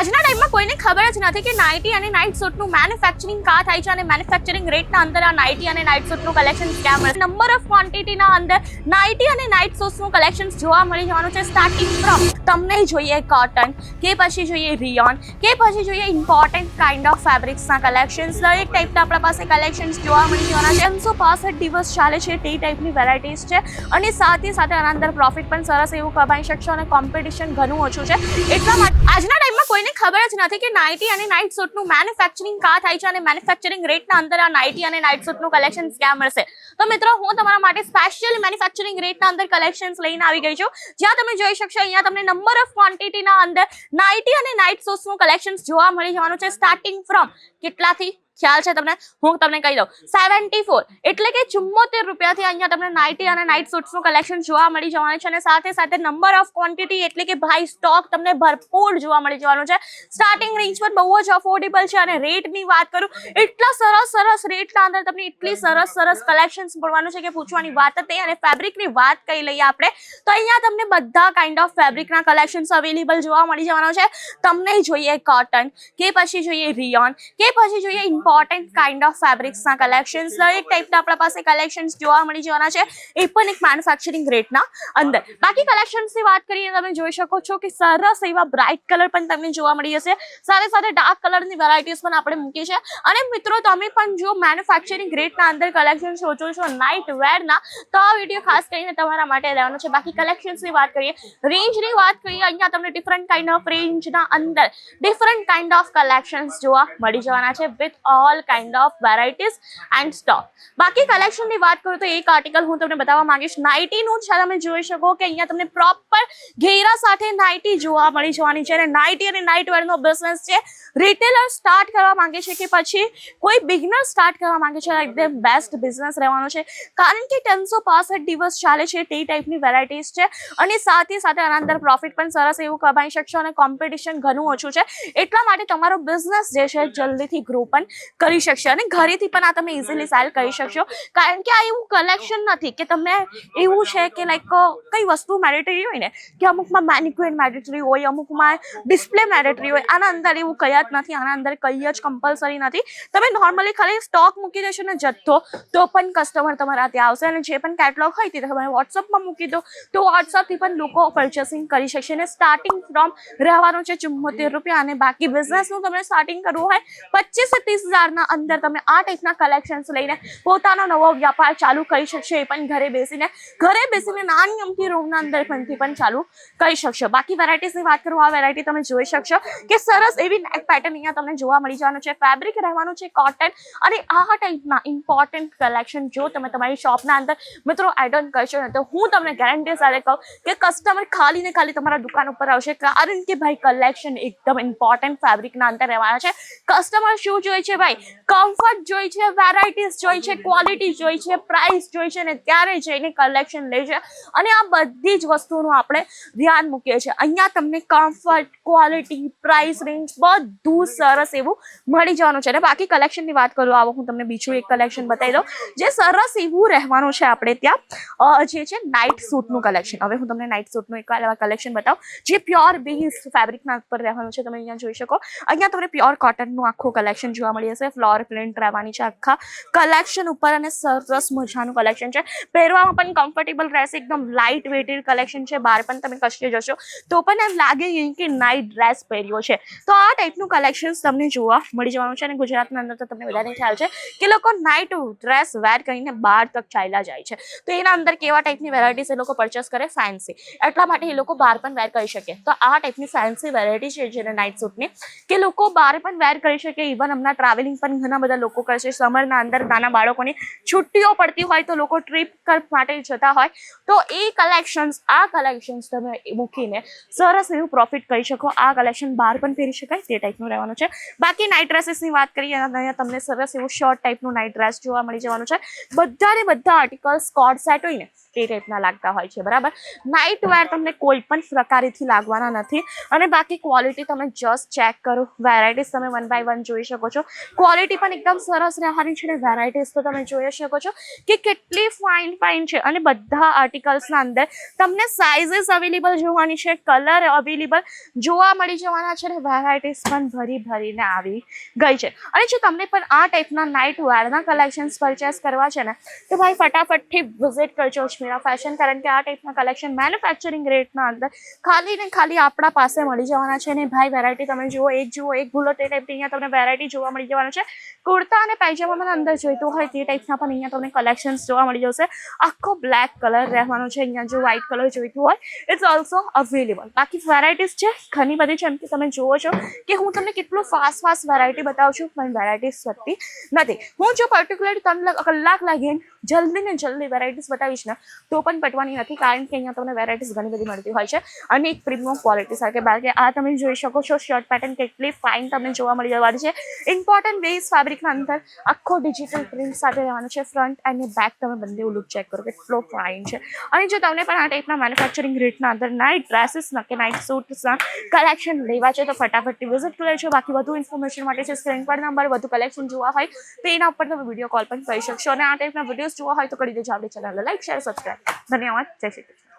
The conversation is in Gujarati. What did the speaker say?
આજના ટાઈમમાં કોઈને ખબર જ નથી કે નાઇટી અને નાઇટ સૂટનું મેન્યુફેક્ચરિંગ કા થાય છે અને મેન્યુફેક્ચરિંગ રેટના અંદર આ નાઇટી અને નાઇટ સૂટનું કલેક્શન ક્યાં મળે. નંબર ઓફ ક્વોન્ટિટીના અંદર નાઇટી અને નાઇટ સૂટ્સનું કલેક્શન જોવા મળી જવાનું છે. સ્ટાર્ટિંગ ફ્રોમ તમને જોઈએ કોટન, કે પછી જોઈએ રિયોન, કે પછી જોઈએ ઇમ્પોર્ટન્ટ કાઇન્ડ ઓફ ફેબ્રિક્સના કલેક્શન્સ. દરેક ટાઈપના આપણા પાસે કલેક્શન્સ જોવા મળી જવાના છે. 365 દિવસ ચાલે છે તે ટાઈપની વેરાયટીઝ છે અને સાથે સાથે આના અંદર પ્રોફિટ પણ સરસ એવું કમાઈ શકશો અને કોમ્પિટિશન ઘણું ઓછું છે. એટલા માટે આજના ટાઈમમાં કોઈને ખબર જ નથી કે નાઇટી અને નાઇટ સૂટનું મેન્યુફેક્ચરિંગ કા થાય છે અને મેન્યુફેક્ચરિંગ રેટના અંદર આ નાઇટી અને નાઇટ સૂટનું કલેક્શન ક્યાં મળશે. તો મિત્રો હું તમારા માટે સ્પેશિયલી મેન્યુફેક્ચરિંગ રેટના અંદર કલેક્શન્સ લઈને આવી ગઈ છું, જ્યાં તમે જોઈ શકશો અહીંયા તમને નંબર ઓફ ક્વોન્ટિટીના અંદર નાઇટી અને નાઇટ સૂટ્સનું કલેક્શન જોવા મળી જવાનું છે. સ્ટાર્ટિંગ ફ્રોમ કેટલાથી ખ્યાલ છે તમને? હું તમને કહી દઉં 74 એટલે કે 74 રૂપિયાથી અહીંયા તમને નાઇટી અને નાઇટ સૂટ્સનું કલેક્શન જોવા મળી જવાનું છે અને સાથે સાથે નંબર ઓફ ક્વોન્ટિટી એટલે કે ભાઈ સ્ટોક તમને ભરપૂર જોવા મળી જવાનું છે. સ્ટાર્ટિંગ રેન્જ પણ બહુ જ અફોર્ડેબલ છે અને રેટની વાત કરું એટલા સરસ રેટના અંદર તમને એટલી સરસ કલેક્શન્સ મળવાનું છે કે પૂછવાની વાત જ નહીં. અને ફેબ્રિકની વાત કરી લઈએ આપણે તો અહીંયા તમને બધા કાઇન્ડ ઓફ ફેબ્રિકના કલેક્શન્સ અવેલેબલ જોવા મળી જવાનો છે. તમને જોઈએ કોટન, કે પછી જોઈએ રિયોન, કે પછી જોઈએ ઇમ્પોર્ટન્ટ કાઇન્ડ ઓફ ફેબ્રિક્સના કલેક્શન્સ. દરેક ટાઈપના આપણા પાસે કલેક્શન્સ જોવા મળી જવાના છે, એ પણ એક મેન્યુફેક્ચરિંગ રેટના અંદર. બાકી કલેક્શન્સની વાત કરીએ તમે જોઈ શકો છો કે સરસ એવા બ્રાઇટ કલર પણ તમને જોવા મળી જશે. સાથે સાથે ડાર્ક કલરની વેરાયટીઝ પણ આપણે મૂકી છે. અને મિત્રો તમે પણ જો મેન્યુફેક્ચરિંગ રેટના અંદર કલેક્શન શોધો છો નાઇટ વેરના તો આ વિડીયો ખાસ કરીને તમારા માટે રહેવાનો છે. બાકી કલેક્શન્સની વાત કરીએ, રેન્જની વાત કરીએ, અહીંયા તમને ડિફરન્ટ કાઇન્ડ ઓફ રેન્જના અંદર ડિફરન્ટ કાઇન્ડ ઓફ કલેક્શન્સ જોવા મળી જવાના છે with all kind of varieties and stock. બાકી કલેક્શનની વાત કરું તો એક આર્ટિકલ હું તમને બતાવવા માંગીશ નાઇટીનું છે. તમે જોઈ શકો કે અહીંયા તમને પ્રોપર ઘેરા સાથે નાઇટી જોવા મળી જવાની છે અને નાઇટી અને નાઇટ વેરનો બિઝનેસ છે. રિટેલર સ્ટાર્ટ કરવા માંગે છે કે પછી કોઈ બિગનર સ્ટાર્ટ કરવા માંગે છે, એકદમ બેસ્ટ બિઝનેસ રહેવાનો છે કારણ કે 365 દિવસ ચાલે છે તે ટાઈપની વેરાયટીઝ છે અને સાથે સાથે આના અંદર પ્રોફિટ પણ સરસ એવું કમાઈ શકશો અને કોમ્પિટિશન ઘણું ઓછું છે. એટલા માટે તમારો બિઝનેસ જે છે જલ્દીથી ગ્રો પણ કરી શકશો અને ઘરેથી પણ આ તમે ઇઝીલી સેલ કરી શકશો કારણ કે આ એવું કલેક્શન નથી કે તમે એવું છે કે લાઈક કઈ વસ્તુ મેન્ડેટરી હોય ને કે અમુકમાં મેનિક્યુર મેન્ડેટરી હોય, અમુકમાં ડિસ્પ્લે મેન્ડેટરી હોય. આના અંદર એવું કયા જ નથી, આના અંદર કઈ જ કમ્પલસરી નથી. તમે નોર્મલી ખાલી સ્ટોક મૂકી દેશો ને જથ્થો તો પણ કસ્ટમર તમારા ત્યાં આવશે અને જે પણ કેટલોગ હોય તે તમે વોટ્સઅપમાં મૂકી દો તો વોટ્સઅપથી પણ લોકો પરચેસિંગ કરી શકશે. અને સ્ટાર્ટિંગ ફ્રોમ રહેવાનું છે 74 રૂપિયા અને બાકી બિઝનેસનું તમને સ્ટાર્ટિંગ કરવું હોય 25 થી 30 હજારના અંદર તમે આ ટાઈપના કલેક્શન્સ લઈને પોતાનો નવો વ્યાપાર ચાલુ કરી શકશો. એ પણ ઘરે બેસીને નાની અમથી રૂમના અંદર પણ ચાલુ કરી શકશો. બાકી વેરાયટીઝની વાત કરું, આ વેરાયટી તમે જોઈ શકશો કે સરસ એવી નેક પેટર્ન અહીંયા તમને જોવા મળી જવાનું છે. ફેબ્રિક રહેવાનું છે કોટન અને આ ટાઈપના ઇમ્પોર્ટન્ટ કલેક્શન જો તમે તમારી શોપના અંદર મિત્રો એડ ઓન કરશો ને તો હું તમને ગેરંટી સાથે કહું કે કસ્ટમર ખાલી ને ખાલી તમારા દુકાન ઉપર આવશે કારણ કે ભાઈ કલેક્શન એકદમ ઇમ્પોર્ટન્ટ ફેબ્રિકના અંદર રહેવાના છે. કસ્ટમર શું જોઈએ છે ભાઈ? કમ્ફર્ટ જોઈ છે, વેરાયટીઝ જોઈ છે, ક્વોલિટી જોઈ છે, પ્રાઇસ જોઈ છે ને ત્યારે જઈને કલેક્શન લે છે અને આ બધી જ વસ્તુનું આપણે ધ્યાન મૂકીએ છીએ. અહીંયા તમને કમ્ફર્ટ, ક્વોલિટી, પ્રાઇસ રેન્જ બધું સરસ એવું મળી જવાનું છે. અને બાકી કલેક્શનની વાત કરું, આવો હું તમને બીજું એક કલેક્શન બતાવી દઉં જે સરસ એવું રહેવાનું છે આપણે ત્યાં જે છે નાઇટ સૂટનું કલેક્શન. હવે હું તમને નાઇટ સૂટનું એક કલેક્શન બતાવું જે પ્યોર બેઝ ફેબ્રિકના ઉપર રહેવાનું છે. તમે અહીંયા જોઈ શકો અહીંયા તમને પ્યોર કોટનનું આખું કલેક્શન જોવા મળી જશે. ફ્લોર પ્રિન્ટ રહેવાની છે આખા કલેક્શન ઉપર અને સરસ મજાનું કલેક્શન છે. પહેરવામાં પણ કમ્ફર્ટેબલ રહેશે, એકદમ લાઇટ વેટેડ કલેક્શન છે. બહાર પણ તમે કશે જશો તો પણ એમ લાગે કે નાઇટ ડ્રેસ પહેર્યો છે. તો આ ટાઈપનું કલેક્શન તમને જોવા મળી જવાનું છે અને ગુજરાતના અંદર તો તમને બધાને ખ્યાલ છે કે લોકો નાઇટ ડ્રેસ વેર કરીને બહાર તક ચાલ્યા જાય છે. તો એના અંદર કેવા ટાઈપની વેરાયટીઝ એ લોકો પરચેસ કરે? ફેન્સી. એટલા માટે એ લોકો બહાર પણ વેર કરી શકે. તો આ ટાઈપની ફેન્સી વેરાયટી છે જેને નાઇટ સૂટની કે લોકો બહાર પણ વેર કરી શકે. ઇવન હમણાં ટ્રાવેલિંગ પણ ઘણા બધા લોકો કરશે. સમરના અંદર નાના બાળકોની છુટ્ટીઓ પડતી હોય તો લોકો ટ્રીપ માટે જતા હોય તો એ કલેક્શન્સ તમે મૂકીને સરસ એવું પ્રોફિટ કરી શકો. આ કલેક્શન બહાર પણ પહેરી શકાય તે ટાઈપનું રહેવાનું છે. બાકી નાઇટ ડ્રેસીસની વાત કરીએ અહીંયા તમને સરસ એવું શોર્ટ ટાઈપનું નાઇટ ડ્રેસ જોવા મળી જવાનું છે. બધા આર્ટિકલ્સ કોડ સેટ હોય ને તે ટાઈપના લાગતા હોય છે, બરાબર. નાઇટ વેર તમને કોઈ પણ પ્રકારેથી લાગવાના નથી. અને બાકી ક્વોલિટી તમે જસ્ટ ચેક કરો, વેરાયટીઝ તમે 1 by 1 જોઈ શકો છો. ક્વોલિટી પણ એકદમ સરસ રહેવાની છે. અને વેરાયટીઝ તો તમે જોઈ શકો છો કે કેટલી ફાઇન છે. અને બધા આર્ટિકલ્સના અંદર તમને સાઇઝીસ અવેલેબલ જોવાની છે, કલર અવેલેબલ જોવા મળી જવાના છે. અને વેરાયટીઝ પણ ભરીને આવી ગઈ છે. અને જો તમને પણ આ ટાઈપના નાઇટ વેરના કલેક્શન્સ પરચેસ કરવા છે ને, તો ભાઈ ફટાફટથી વિઝિટ કરજો અજમેરા ફેશન. કારણ કે આ ટાઈપના કલેક્શન મેન્યુફેક્ચરિંગ રેટના અંદર ખાલી ને ખાલી આપણા પાસે મળી જવાના છે. ને ભાઈ વેરાયટી તમે જુઓ એક ભૂલો તે ટાઈપની અહીંયા તમને વેરાયટી જોવા મળી જવાનું છે. કુર્તા અને પાયજામામાં અંદર જોઈતું હોય તે ટાઈપના પણ અહીંયા તમને કલેક્શન્સ જોવા મળી જશે. આખો બ્લેક કલર રહેવાનો છે. અહીંયા જો વ્હાઇટ કલર જોઈતું હોય ઇટ્સ ઓલ્સો અવેલેબલ. બાકી વેરાયટીઝ છે ઘણી બધી છે. એમ કે તમે જુઓ છો કે હું તમને કેટલું ફાસ્ટ વેરાયટી બતાવું છું, પણ વેરાયટીઝ વધતી નથી. હું જો પર્ટિક્યુલર 3 કલાક લાગીને જલ્દી વેરાયટીઝ બતાવીશ ને તો પણ પટવાની નથી. કારણ કે અહીંયા તમને વેરાયટીઝ ઘણી બધી મળતી હોય છે. અને એક પ્રીમિયમ ક્વોલિટી સાથે. બાકી આ તમે જોઈ શકો છો શર્ટ પેટર્ન કેટલી ફાઇન તમને જોવા મળી જવાની છે. ઇમ્પોર્ટન્ટ બેઝ ફેબ્રિકના અંદર આખો ડિજિટલ પ્રિન્ટ સાથે રહેવાનું છે. ફ્રન્ટ અને બેક તમે બંને લુક ચેક કરો કેટલો ફાઇન છે. અને જો તમને પણ આ ટાઈપના મેન્યુફેક્ચરિંગ રેટના અંદર નાઇટ ડ્રેસીસના કે નાઇટ સૂટ્સના કલેક્શન લેવા છે તો ફટાફટથી વિઝિટ કરી લેજો. બાકી વધુ ઇન્ફોર્મેશન માટે છે સ્ક્રીન પર નંબર. વધુ કલેક્શન જોવા હોય તો એના ઉપર તમે વિડીયો કોલ પણ કરી શકશો. અને આ ટાઈપના વિડીયોઝ જોવા હોય તો કરી દેજો આપણી ચેનલને લાઈક, શેર, સબસ્ક્રાઈબ. ધન્યવાદ. જય શ્રી કૃષ્ણ.